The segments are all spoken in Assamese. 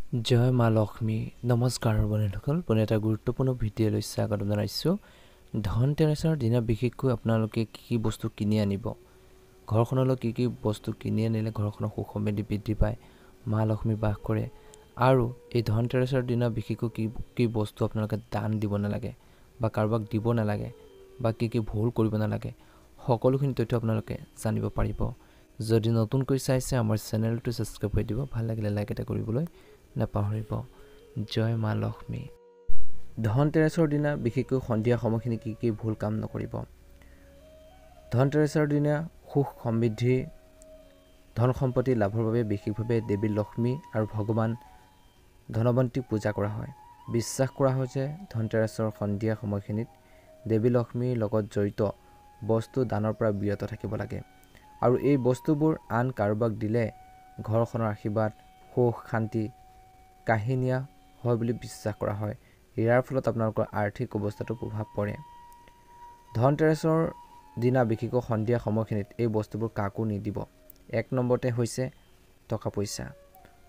জয় মা লক্ষ্মী। নমস্কাৰ বন্ধুসকল, পুনে এটা গুৰুত্বপূৰ্ণ ভিডিঅ'লৈ স্বাগতম জনাইছোঁ। ধনতেৰাছৰ দিনা বিশেষকৈ আপোনালোকে কি বস্তু কিনি আনিব, ঘৰখনলৈ কি বস্তু কিনি আনিলে ঘৰখনৰ সুখ সমৃদ্ধি বৃদ্ধি পায়, মা লক্ষ্মী বাস কৰে, আৰু এই ধনতেৰাছৰ দিনা বিশেষকৈ কি বস্তু আপোনালোকে দান দিব নালাগে বা কাৰোবাক দিব নালাগে বা কি ভুল কৰিব নালাগে, সকলোখিনি তথ্য আপোনালোকে জানিব পাৰিব। যদি নতুনকৈ চাইছে আমাৰ চেনেলটো ছাবস্ক্ৰাইব কৰি দিব, ভাল লাগিলে লাইক এটা কৰিবলৈ নাপাহৰিব। জয় মা লক্ষ্মী। ধনতেৰাছৰ দিনা বিশেষকৈ সন্ধিয়া সময়খিনি কি ভুল কাম নকৰিব। ধনতেৰাছৰ দিনা সুখ সমৃদ্ধি ধন সম্পত্তি লাভৰ বাবে বিশেষভাৱে দেৱী লক্ষ্মী আৰু ভগৱান ধনৱন্তীক পূজা কৰা হয়। বিশ্বাস কৰা হয় যে ধনতেৰাছৰ সন্ধিয়া সময়খিনিত দেৱী লক্ষ্মীৰ লগত জড়িত বস্তু দানৰ পৰা বিৰত থাকিব লাগে, আৰু এই বস্তুবোৰ আন কাৰোবাক দিলে ঘৰখনৰ আশীৰ্বাদ সুখ শান্তি কাহিনীয়া হয় বুলি বিশ্বাস কৰা হয়। ইয়াৰ ফলত আপোনালোকৰ আৰ্থিক অৱস্থাটো প্ৰভাৱ পৰে। ধনতেৰাছৰ দিনা বিশেষকৈ সন্ধিয়া সময়খিনিত এই বস্তুবোৰ কাকো নিদিব। 1 নম্বৰতে হৈছে টকা পইচা।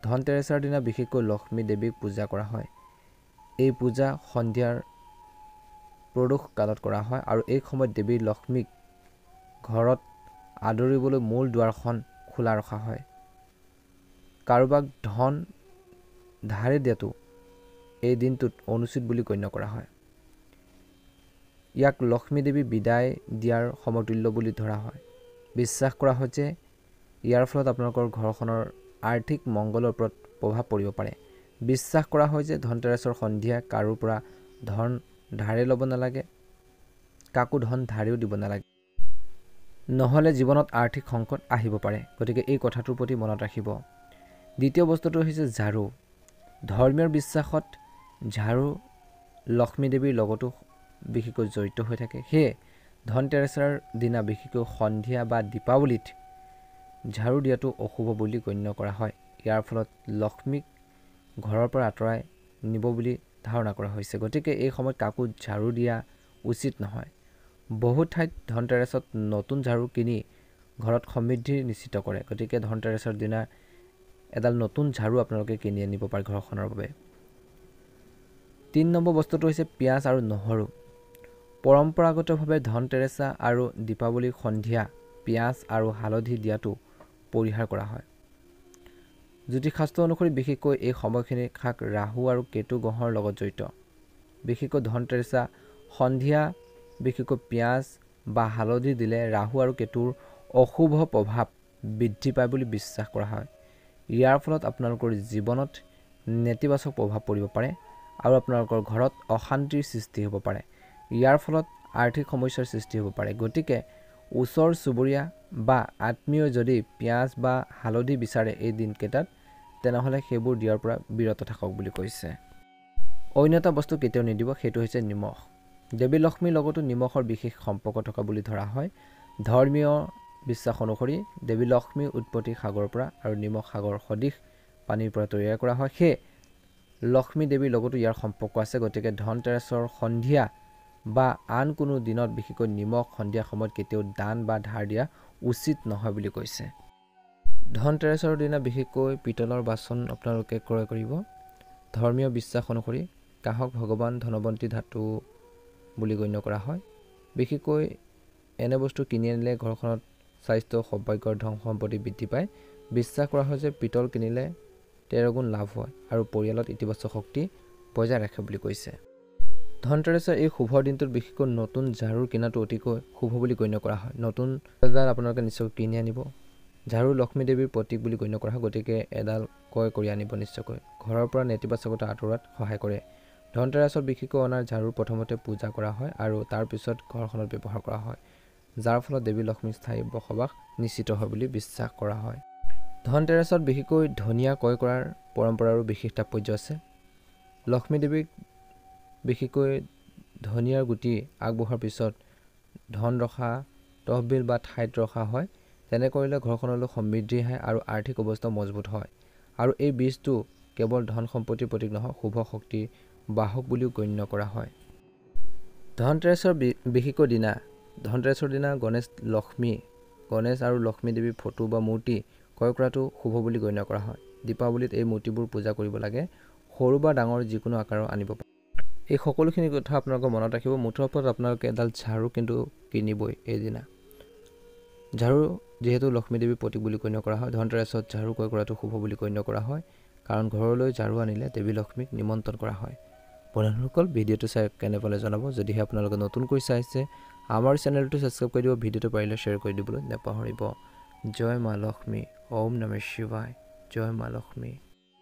ধনতেৰাছৰ দিনা বিশেষকৈ লক্ষ্মী দেৱীক পূজা কৰা হয়। এই পূজা সন্ধিয়াৰ প্ৰদোষ কালত কৰা হয়, আৰু এই সময়ত দেৱী লক্ষ্মীক ঘৰত আদৰিবলৈ মূল দুৱাৰখন খোলা ৰখা হয়। কাৰোবাক ধন ধাৰে দিয়াটো এই দিনটোত অনুচিত বুলি গণ্য কৰা হয়। ইয়াক লক্ষ্মী দেৱী বিদায় দিয়াৰ সমতুল্য বুলি ধৰা হয়। বিশ্বাস কৰা হয় যে ইয়াৰ ফলত আপোনালোকৰ ঘৰখনৰ আৰ্থিক মংগলৰ ওপৰত প্ৰভাৱ পৰিব পাৰে। বিশ্বাস কৰা হয় যে ধনতেৰাছৰ সন্ধিয়া কাৰোৰ পৰা ধন ধাৰে ল'ব নালাগে, কাকো ধন ধাৰেও দিব নালাগে, নহ'লে জীৱনত আৰ্থিক সংকট আহিব পাৰে। গতিকে এই কথাটোৰ প্ৰতি মনত ৰাখিব। দ্বিতীয় বস্তুটো হৈছে ঝাৰু। ধৰ্মীয় বিশ্বাসত ঝাৰু লক্ষ্মী দেৱীৰ লগতো বিশেষকৈ জড়িত হৈ থাকে। সেয়ে ধনতেৰাছৰ দিনা বিশেষকৈ সন্ধিয়া বা দীপাৱলীত ঝাৰু দিয়াটো অশুভ বুলি গণ্য কৰা হয়। ইয়াৰ ফলত লক্ষ্মীক ঘৰৰ পৰা আঁতৰাই নিব বুলি ধাৰণা কৰা হৈছে। গতিকে এই সময়ত কাকো ঝাৰু দিয়া উচিত নহয়। বহু ঠাইত ধনতেৰাছত নতুন ঝাৰু কিনি ঘৰত সমৃদ্ধি নিশ্চিত কৰে। গতিকে ধনতেৰাছৰ দিনা এডাল নতুন ঝাৰু আপোনালোকে কিনি আনিব পাৰে ঘৰখনৰ বাবে। 3 নম্বৰ বস্তুটো হৈছে পিঁয়াজ আৰু নহৰু। পৰম্পৰাগতভাৱে ধনতেৰাছ আৰু দীপাৱলীৰ সন্ধিয়া পিঁয়াজ আৰু হালধি দিয়াটো পৰিহাৰ কৰা হয়। জ্যোতিষশাস্ত্ৰ অনুসৰি বিশেষকৈ এই সময়খিনি খাক ৰাহু আৰু কেতু গ্ৰহৰ লগত জড়িত। বিশেষকৈ ধনতেৰাছ সন্ধিয়া বিশেষকৈ পিঁয়াজ বা হালধি দিলে ৰাহু আৰু কেতুৰ অশুভ প্ৰভাৱ বৃদ্ধি পায় বুলি বিশ্বাস কৰা হয়। ইয়াৰ ফলত আপোনালোকৰ জীৱনত নেতিবাচক প্ৰভাৱ পৰিব পাৰে আৰু আপোনালোকৰ ঘৰত অশান্তিৰ সৃষ্টি হ'ব পাৰে। ইয়াৰ ফলত আৰ্থিক সমস্যাৰ সৃষ্টি হ'ব পাৰে। গতিকে ওচৰ চুবুৰীয়া বা আত্মীয়ই যদি পিঁয়াজ বা হালধি বিচাৰে এই দিনকেইটাত, তেনেহ'লে সেইবোৰ দিয়াৰ পৰা বিৰত থাকক বুলি কৈছে। অন্য এটা বস্তু কেতিয়াও নিদিব, সেইটো হৈছে নিমখ। দেৱী লক্ষ্মীৰ লগতো নিমখৰ বিশেষ সম্পৰ্ক থকা বুলি ধৰা হয়। ধৰ্মীয় বিশ্বাস অনুসৰি দেৱী লক্ষ্মীৰ উৎপত্তি সাগৰৰ পৰা, আৰু নিমখ সাগৰ সদৃশ পানীৰ পৰা তৈয়াৰ কৰা হয়। সেয়ে লক্ষ্মী দেৱীৰ লগতো ইয়াৰ সম্পৰ্ক আছে। গতিকে ধনতেৰাছৰ সন্ধিয়া বা আন কোনো দিনত বিশেষকৈ নিমখ সন্ধিয়া সময়ত কেতিয়াও দান বা ধাৰ দিয়া উচিত নহয় বুলি কৈছে। ধনতেৰাছৰ দিনা বিশেষকৈ পিতলৰ বাচন আপোনালোকে ক্ৰয় কৰিব। ধৰ্মীয় বিশ্বাস অনুসৰি কাঁহক ভগৱান ধনৱন্তী ধাতু বুলি গণ্য কৰা হয়। বিশেষকৈ এনে বস্তু কিনি আনিলে ঘৰখনত স্বাস্থ্য সৌভাগ্যৰ ধন সম্পত্তি বৃদ্ধি পায়। বিশ্বাস কৰা হয় যে পিতল কিনিলে 13 গুণ লাভ হয় আৰু পৰিয়ালত ইতিবাচক শক্তি বজাই ৰাখে বুলি কৈছে। ধনতেৰাছৰ এই শুভ দিনটোত বিশেষকৈ নতুন ঝাৰু কিনাটো অতিকৈ শুভ বুলি গণ্য কৰা হয়। নতুন এডাল আপোনালোকে নিশ্চয়কৈ কিনি আনিব। ঝাৰু লক্ষ্মী দেৱীৰ প্ৰতীক বুলি গণ্য কৰা হয়। গতিকে এডাল ক্ৰয় কৰি আনিব নিশ্চয়কৈ। ঘৰৰ পৰা নেতিবাচকতা আঁতৰোৱাত সহায় কৰে। ধনতেৰাছত বিশেষকৈ অনা ঝাৰু প্ৰথমতে পূজা কৰা হয় আৰু তাৰ পিছত ঘৰখনত ব্যৱহাৰ কৰা হয়, যাৰ ফলত দেৱী লক্ষ্মীৰ স্থায়ী বসবাস নিশ্চিত হয় বুলি বিশ্বাস কৰা হয়। ধনতেৰাছত বিশেষকৈ ধনিয়া ক্ৰয় কৰাৰ পৰম্পৰাৰো বিশেষ তাৎপৰ্য আছে। লক্ষ্মী দেৱীক বিশেষকৈ ধনিয়াৰ গুটি আগবঢ়োৱাৰ পিছত ধন ৰখা তহবিল বা ঠাইত ৰখা হয়। তেনে কৰিলে ঘৰখনলৈ সমৃদ্ধি আহে আৰু আৰ্থিক অৱস্থা মজবুত হয়। আৰু এই বীজটো কেৱল ধন সম্পত্তিৰ প্ৰতীক নহয়, শুভ শক্তিৰ বাহক বুলিও গণ্য কৰা হয়। ধনতেৰাছৰ দিনা গণেশ আৰু লক্ষ্মী দেৱীৰ ফটো বা মূৰ্তি ক্ৰয় কৰাটো শুভ বুলি গণ্য কৰা হয়। দীপাৱলীত এই মূৰ্তিবোৰ পূজা কৰিব লাগে। সৰু বা ডাঙৰ যিকোনো আকাৰৰ আনিব পাৰে। এই সকলোখিনি কথা আপোনালোকে মনত ৰাখিব। মুঠৰ ওপৰত আপোনালোকে এডাল ঝাৰু কিন্তু কিনিবই এইদিনা। ঝাৰু যিহেতু লক্ষ্মী দেৱীৰ প্ৰতীক বুলি গণ্য কৰা হয়, ধনতেৰাছত ঝাৰু ক্ৰয় কৰাটো শুভ বুলি গণ্য কৰা হয়, কাৰণ ঘৰলৈ ঝাৰু আনিলে দেৱী লক্ষ্মীক নিমন্ত্ৰণ কৰা হয়। বন্ধুসকল, ভিডিঅ'টো চাই কেনে পালে জনাব। যদিহে আপোনালোকে নতুনকৈ চাইছে আমাৰ চেনেলটো ছাবস্ক্ৰাইব কৰি দিব, ভিডিঅ'টো পাৰিলে শ্বেয়াৰ কৰি দিবলৈ নাপাহৰিব। জয় মা লক্ষ্মী, ওম নমঃ শিৱায়, জয় মা লক্ষ্মী।